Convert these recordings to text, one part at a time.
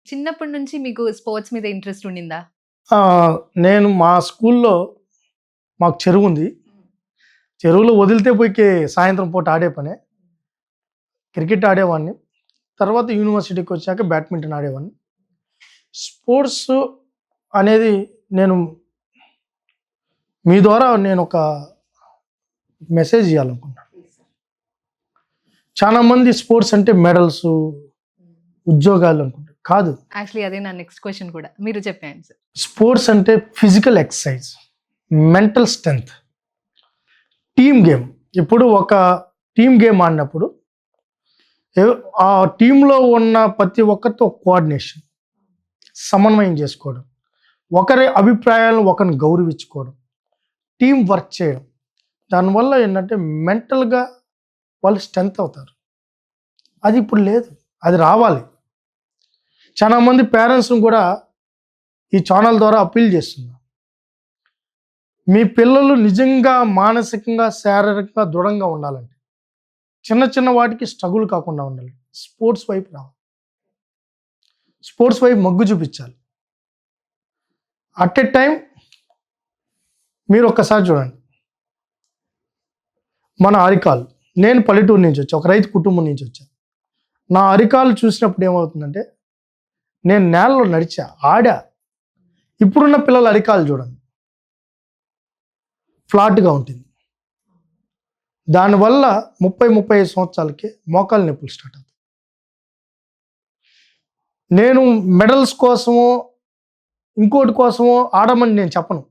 చిన్నప్పటి నుంచి మీకు స్పోర్ట్స్ మీద ఇంట్రెస్ట్ ఉండిందా? నేను మా స్కూల్లో మాకు చెరువుంది. చెరువులో వదిలితే పోయి సాయంత్రం పూట ఆడే పనే. క్రికెట్ ఆడేవాడిని. తర్వాత యూనివర్సిటీకి వచ్చాక బ్యాడ్మింటన్ ఆడేవాడిని. స్పోర్ట్స్ అనేది నేను మీ ద్వారా నేనొక మెసేజ్ ఇయ్యాలనుకుంటున్నాను. చాలామంది స్పోర్ట్స్ అంటే మెడల్స్, ఉద్యోగాలు అనుకుంటారు. కాదు. యాక్చువల్లీ అదే నా నెక్స్ట్ క్వెషన్ కూడా. మీరు చెప్పే ఆన్సర్. స్పోర్ట్స్ అంటే physical exercise, mental strength, team game. ఇప్పుడు ఒక టీమ్ గేమ్ ఆడినప్పుడు ఆ టీంలో ఉన్న ప్రతి ఒక్కరితో కోఆర్డినేషన్, సమన్వయం చేసుకోవడం, ఒకరి అభిప్రాయాలను ఒకరిని గౌరవించుకోవడం, టీం వర్క్ చేయడం. దానివల్ల ఏంటంటే మెంటల్గా వాళ్ళు స్ట్రెంగ్త్ అవుతారు. అది ఇప్పుడు లేదు, అది రావాలి. చాలామంది పేరెంట్స్ని కూడా ఈ ఛానల్ ద్వారా అప్పీల్ చేస్తున్నారు. మీ పిల్లలు నిజంగా మానసికంగా, శారీరకంగా దృఢంగా ఉండాలంటే చిన్న చిన్న వాటికి స్ట్రగుల్ కాకుండా ఉండాలి. స్పోర్ట్స్ వైపు రావాలి, స్పోర్ట్స్ వైపు మొగ్గు చూపించాలి. అట్ ఎ టైం మీరు ఒక్కసారి చూడండి, మన అరికాలు, నేను పల్లెటూరు నుంచి వచ్చా, ఒక రైతు కుటుంబం నుంచి వచ్చా. నా అరికాలు చూసినప్పుడు ఏమవుతుందంటే నేను నేలలో నడిచా, ఆడా. ఇప్పుడున్న పిల్లల అరికాలు చూడండి, ఫ్లాట్గా ఉంటుంది. దానివల్ల 30-35 సంవత్సరాలకి మోకాలు నొప్పులు స్టార్ట్ అవుతాయి. నేను మెడల్స్ కోసమో ఇంకోటి కోసమో ఆడమని నేను చెప్పను.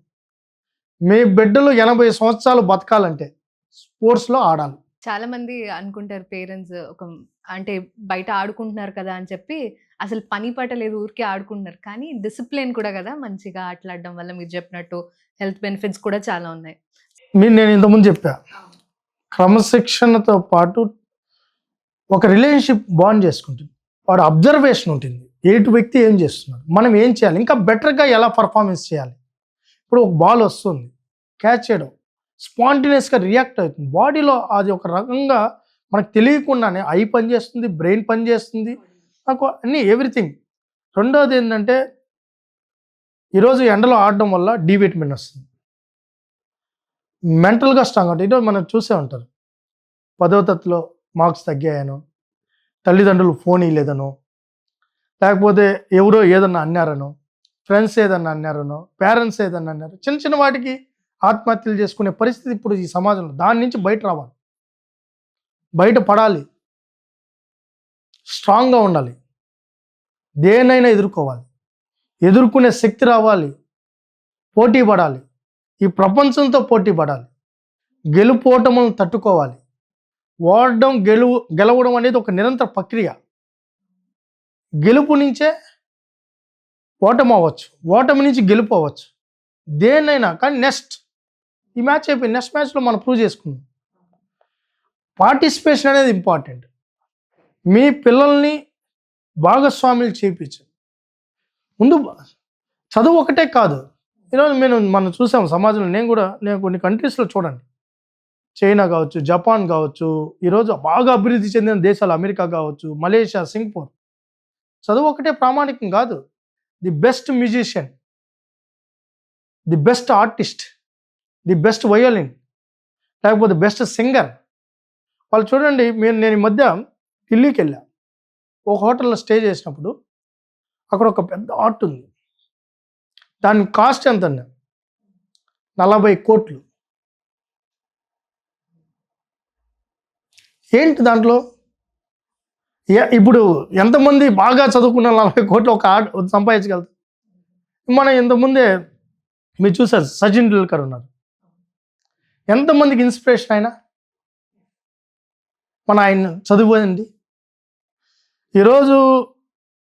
మీ బిడ్డలు 80 సంవత్సరాలు బతకాలంటే స్పోర్ట్స్లో ఆడాలి. చాలా మంది అనుకుంటారు పేరెంట్స్, అంటే బయట ఆడుకుంటున్నారు కదా అని చెప్పి అసలు పని పాట లేదు, ఊరికే ఆడుకుంటున్నారు. కానీ డిసిప్లిన్ కూడా కదా, మంచిగా ఆటలాడడం వల్ల మీరు చెప్పినట్టు హెల్త్ బెనిఫిట్స్ కూడా చాలా ఉన్నాయి. నేను ఇంతకుముందు చెప్పా, క్రమశిక్షణతో పాటు ఒక రిలేషన్షిప్ బాండ్ చేసుకుంటుంది. వాడు అబ్జర్వేషన్ ఉంటుంది, ఎటు వ్యక్తి ఏం చేస్తున్నాడు, మనం ఏం చేయాలి, ఇంకా బెటర్గా ఎలా పర్ఫార్మెన్స్ చేయాలి. ఇప్పుడు ఒక బాల్ వస్తుంది, క్యాచ్ చేయడం, స్పాంటినియస్గా రియాక్ట్ అవుతుంది. బాడీలో అది ఒక రకంగా మనకు తెలియకుండానే ఐ పనిచేస్తుంది, బ్రెయిన్ పనిచేస్తుంది, నాకు అన్నీ ఎవ్రీథింగ్. రెండోది ఏంటంటే ఈరోజు ఎండలో ఆడడం వల్ల డి విటమిన్ వస్తుంది, మెంటల్గా స్ట్రాంగ్ ఉంటుంది. ఈరోజు మనం చూసే ఉంటారు, 10వ తరగతిలో మార్క్స్ తగ్గాయనో, తల్లిదండ్రులు ఫోన్ ఇవ్వలేదనో, లేకపోతే ఎవరో ఏదన్నా అన్నారనో, ఫ్రెండ్స్ ఏదన్నా అన్నారనో, పేరెంట్స్ ఏదన్నా అన్నారు, చిన్న చిన్న వాటికి ఆత్మహత్యలు చేసుకునే పరిస్థితి ఇప్పుడు ఈ సమాజంలో. దాని నుంచి బయట రావాలి, బయట పడాలి, స్ట్రాంగ్గా ఉండాలి, దేనైనా ఎదుర్కోవాలి, ఎదుర్కొనే శక్తి రావాలి, పోటీ పడాలి, ఈ ప్రపంచంతో పోటీ పడాలి, గెలుపోటములను తట్టుకోవాలి. ఓడడం గెలవడం అనేది ఒక నిరంతర ప్రక్రియ. గెలుపు నుంచే ఓటమి అవ్వచ్చు, ఓటమి నుంచి గెలుపు అవ్వచ్చు, దేన్నైనా. కానీ ఈ మ్యాచ్ అయిపోయింది, నెక్స్ట్ మ్యాచ్లో మనం ప్రూవ్ చేసుకుందాం. పార్టిసిపేషన్ అనేది ఇంపార్టెంట్. మీ పిల్లల్ని భాగస్వాములు చేయించండి. ముందు చదువు ఒకటే కాదు. ఈరోజు మనం చూసాం సమాజంలో, నేను కొన్ని కంట్రీస్లో చూడండి, చైనా కావచ్చు, జపాన్ కావచ్చు, ఈరోజు బాగా అభివృద్ధి చెందిన దేశాలు అమెరికా కావచ్చు, మలేషియా, సింగపూర్, చదువు ఒకటే ప్రామాణికం కాదు. The best musician, the best artist, the best violin, లేకపోతే బెస్ట్ సింగర్, వాళ్ళు చూడండి. నేను ఈ మధ్య ఢిల్లీకి వెళ్ళా, ఒక హోటల్లో స్టే చేసినప్పుడు అక్కడ ఒక పెద్ద ఆర్ట్ ఉంది. దాని కాస్ట్ ఎంత అండి? 40 కోట్లు. ఏంటి దాంట్లో? ఇప్పుడు ఎంతమంది బాగా చదువుకున్న 40 కోట్లు ఒక ఆర్ట్ సంపాదించగలుగుతారు? మనం ఇంతకుముందే మీరు చూసారు, సచిన్ టెండూల్కర్ ఉన్నారు. ఎంతమందికి ఇన్స్పిరేషన్ ఆయన చదువుంది. ఈరోజు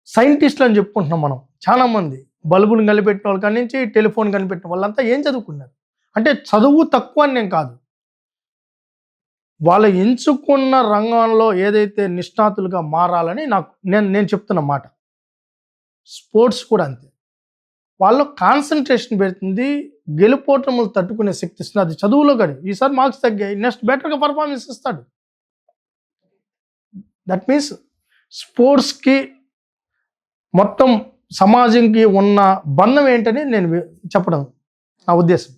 సైంటిస్టులు అని చెప్పుకుంటున్నాం మనం. చాలామంది బల్బులు కనిపెట్టిన వాళ్ళు కానీ నుంచి టెలిఫోన్ కనిపెట్టిన వాళ్ళంతా ఏం చదువుకున్నారు? అంటే చదువు తక్కువ అని నేను కాదు, వాళ్ళు ఎంచుకున్న రంగంలో ఏదైతే నిష్ణాతులుగా మారాలని నేను చెప్తున్న మాట. స్పోర్ట్స్ కూడా అంతే, వాళ్ళు కాన్సన్ట్రేషన్ పెడుతుంది, గెలుపోటములు తట్టుకునే శక్తి ఇస్తుంది. అది చదువులో కానీ ఈసారి మార్క్స్ తగ్గాయి, నెక్స్ట్ బెటర్గా పర్ఫార్మెన్స్ ఇస్తాడు. దట్ మీన్స్ స్పోర్ట్స్కి మొత్తం సమాజంకి ఉన్న బంధం ఏంటని నేను చెప్పడం నా ఉద్దేశం.